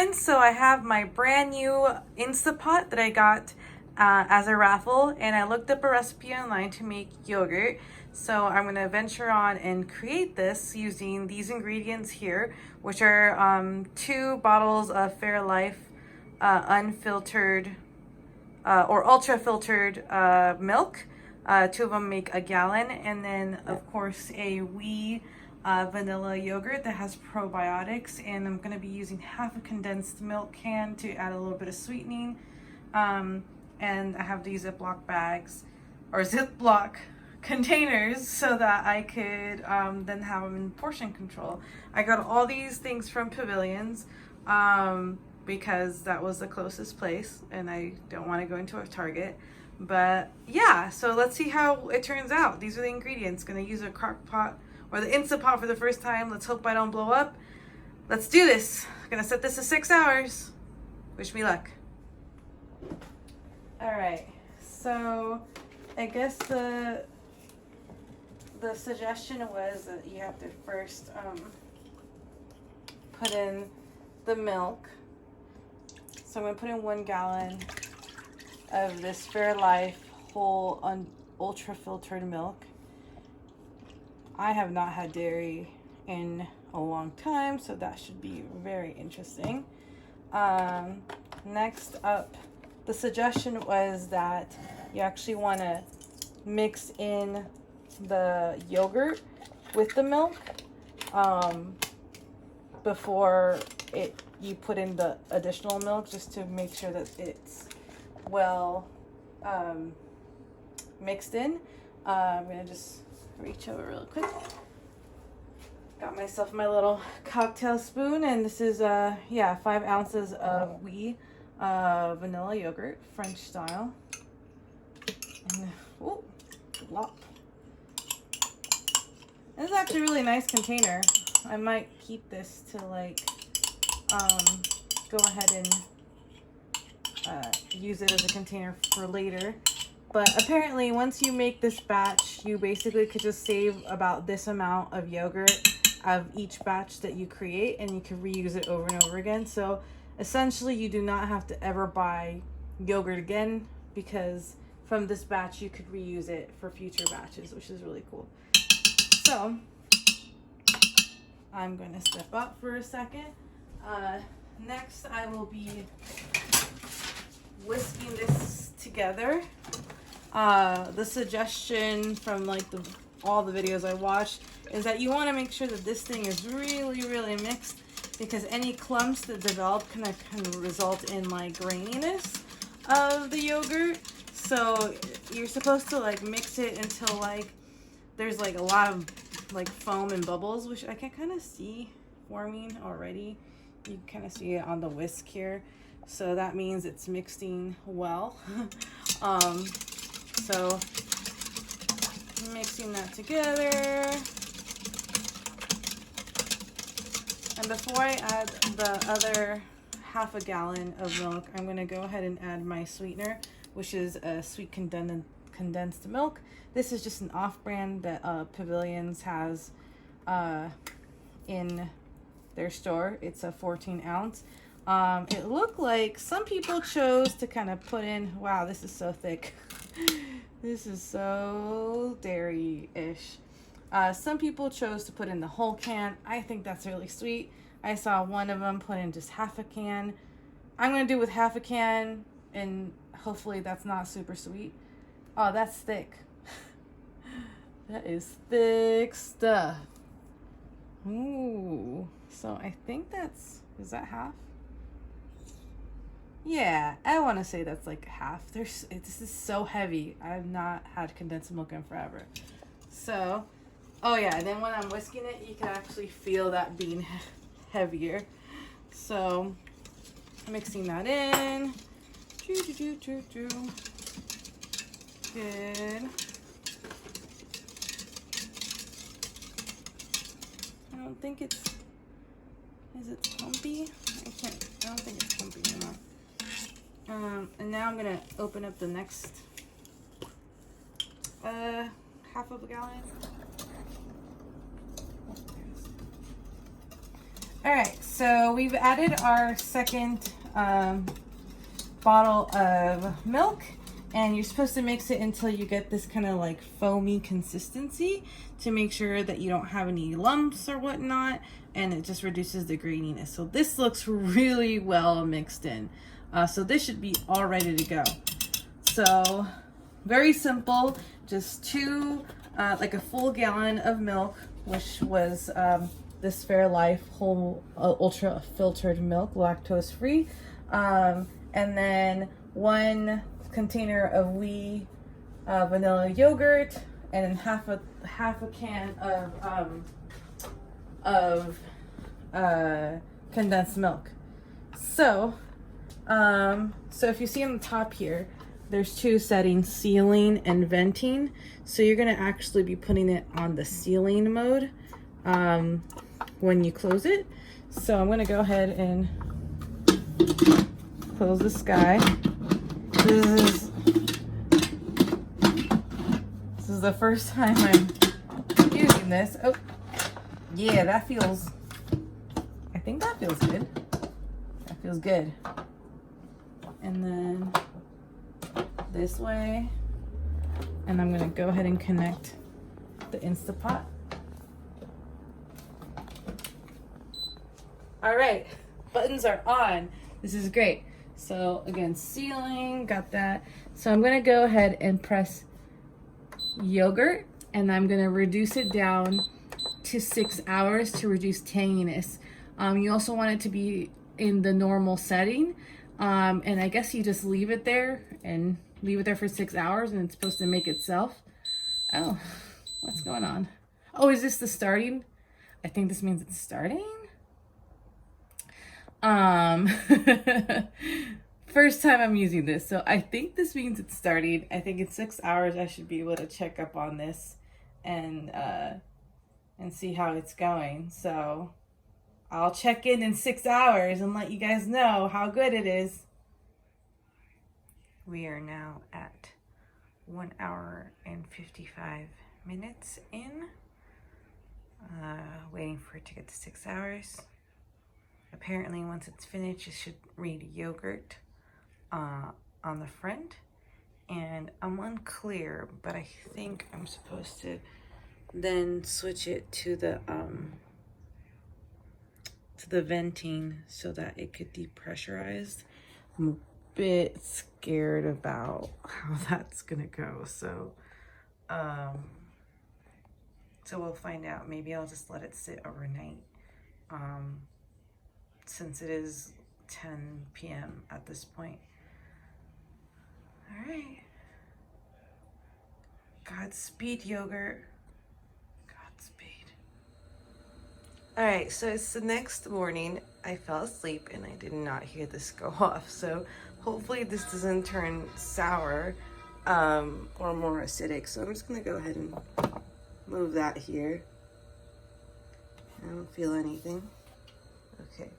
friends, so I have my brand new Instapot that I got as a raffle, and I looked up a recipe online to make yogurt. So I'm going to venture on and create this using these ingredients here, which are 2 bottles of Fairlife unfiltered or ultra filtered milk. 2 of them make a gallon, and then of course a wee vanilla yogurt that has probiotics, and I'm going to be using half a condensed milk can to add a little bit of sweetening. And I have these Ziploc bags or Ziploc containers so that I could then have them in portion control. I got all these things from Pavilions because that was the closest place and I don't want to go into a Target. But yeah, so let's see how it turns out. These are the ingredients. Gonna use a crock pot or the Instant Pot for the first time. Let's hope I don't blow up. Let's do this. Gonna set this to 6 hours. Wish me luck. All right, so I guess the suggestion was that you have to first put in the milk. So I'm gonna put in 1 gallon of this Fairlife whole ultra filtered milk. I have not had dairy in a long time, so that should be very interesting. Next up, the suggestion was that you actually want to mix in the yogurt with the milk before you put in the additional milk, just to make sure that it's well mixed in. I'm gonna just reach over real quick. Got myself my little cocktail spoon, and this is 5 ounces of wee vanilla yogurt, French style. And, oh, glop. This is actually a really nice container. I might keep this to go ahead and use it as a container for later. But apparently once you make this batch, you basically could just save about this amount of yogurt of each batch that you create, and you can reuse it over and over again. So essentially you do not have to ever buy yogurt again, because from this batch you could reuse it for future batches, which is really cool. So I'm going to step up for a second. Next I will be whisking this together. The suggestion from all the videos I watched is that you want to make sure that this thing is really mixed, because any clumps that develop can result in graininess of the yogurt. So you're supposed to mix it until there's a lot of foam and bubbles, which I can kind of see forming already. You kind of see it on the whisk here, so that means it's mixing well. So mixing that together, and before I add the other half a gallon of milk, I'm going to go ahead and add my sweetener, which is a sweet condensed milk. This is just an off-brand that Pavilions has in their store. It's a 14 ounce. It looked like some people chose to kind of put in, wow, this is so thick. This is so dairy-ish. Some people chose to put in the whole can. I think that's really sweet. I saw one of them put in just half a can. I'm going to do with half a can, and hopefully that's not super sweet. Oh, that's thick. That is thick stuff. Ooh. So I think is that half? Yeah, I want to say that's half. This is so heavy. I've not had condensed milk in forever. So, oh yeah, then when I'm whisking it, you can actually feel that being heavier. So, mixing that in. Good. I don't think is it clumpy? I don't think it's clumpy enough. And now I'm gonna open up the next half of a gallon. All right, so we've added our second bottle of milk, and you're supposed to mix it until you get this kind of like foamy consistency to make sure that you don't have any lumps or whatnot, and it just reduces the graininess. So this looks really well mixed in. So this should be all ready to go. So very simple, just like a full gallon of milk, which was this Fairlife whole ultra filtered milk, lactose free, and then 1 container of wee vanilla yogurt, and then half a can of condensed milk. So if you see on the top here, there's 2 settings, sealing and venting. So you're gonna actually be putting it on the sealing mode when you close it. So I'm gonna go ahead and close this guy. This is the first time I'm using this. Oh, yeah, I think that feels good. That feels good. And then this way, and I'm gonna go ahead and connect the Instapot. All right, buttons are on. This is great. So again, sealing, got that. So I'm gonna go ahead and press yogurt, and I'm gonna reduce it down to 6 hours to reduce tanginess. You also want it to be in the normal setting. And I guess you just leave it there for 6 hours, and it's supposed to make itself. Oh, what's going on? Oh, is this the starting? I think this means it's starting. First time I'm using this, so I think this means it's starting. I think in 6 hours I should be able to check up on this and see how it's going. So I'll check in 6 hours and let you guys know how good it is. We are now at 1 hour and 55 minutes in, waiting for it to get to 6 hours. Apparently once it's finished, it should read yogurt on the front, and I'm unclear, but I think I'm supposed to then switch it to the venting so that it could depressurize. I'm a bit scared about how that's gonna go, so we'll find out. Maybe I'll just let it sit overnight, since it is 10 p.m. at this point. All right. Godspeed, yogurt. Godspeed. All right, so it's the next morning. I fell asleep and I did not hear this go off. So hopefully this doesn't turn sour or more acidic. So I'm just gonna go ahead and move that here. I don't feel anything. Okay,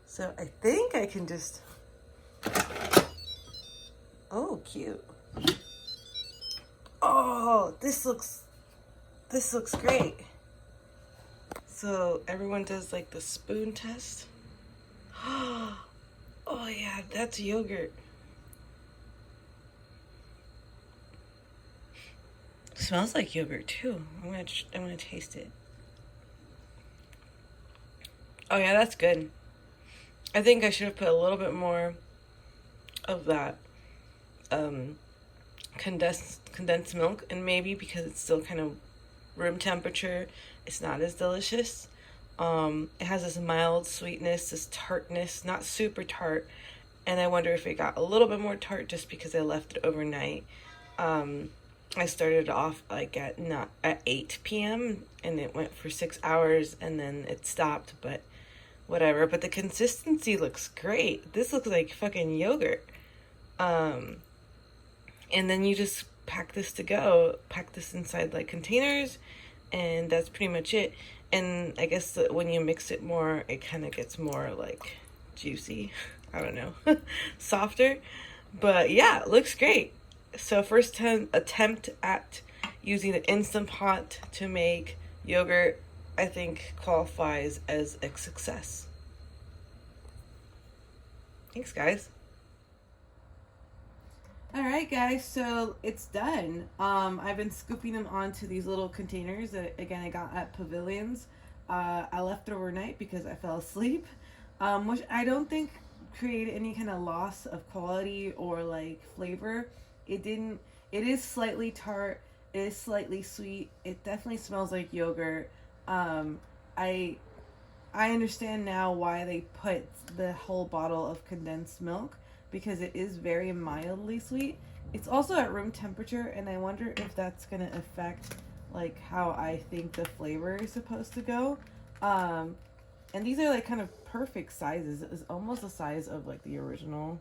so I think I can just, oh, cute. Oh, this looks great. So everyone does like the spoon test. Oh yeah, that's yogurt. Smells like yogurt too. I'm gonna taste it. Oh yeah, that's good. I think I should have put a little bit more of that condensed milk, and maybe because it's still kind of room temperature, it's not as delicious. It has this mild sweetness, this tartness, not super tart, and I wonder if it got a little bit more tart just because I left it overnight. I started off like at 8 p.m. and it went for 6 hours and then it stopped, but whatever. But the consistency looks great. This looks like fucking yogurt. And then you just pack this inside like containers, and that's pretty much it. And I guess that when you mix it more, it kind of gets more like juicy. I don't know, softer. But yeah, it looks great. So first attempt at using an Instant Pot to make yogurt, I think qualifies as a success. Thanks, guys. All right, guys, so it's done. I've been scooping them onto these little containers that, again, I got at Pavilions. I left overnight because I fell asleep, which I don't think created any kind of loss of quality or like flavor. It didn't. It is slightly tart. It is slightly sweet. It definitely smells like yogurt. I understand now why they put the whole bottle of condensed milk, because it is very mildly sweet. It's also at room temperature, and I wonder if that's gonna affect like how I think the flavor is supposed to go. And these are like kind of perfect sizes. It's almost the size of like the original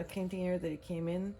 container that it came in.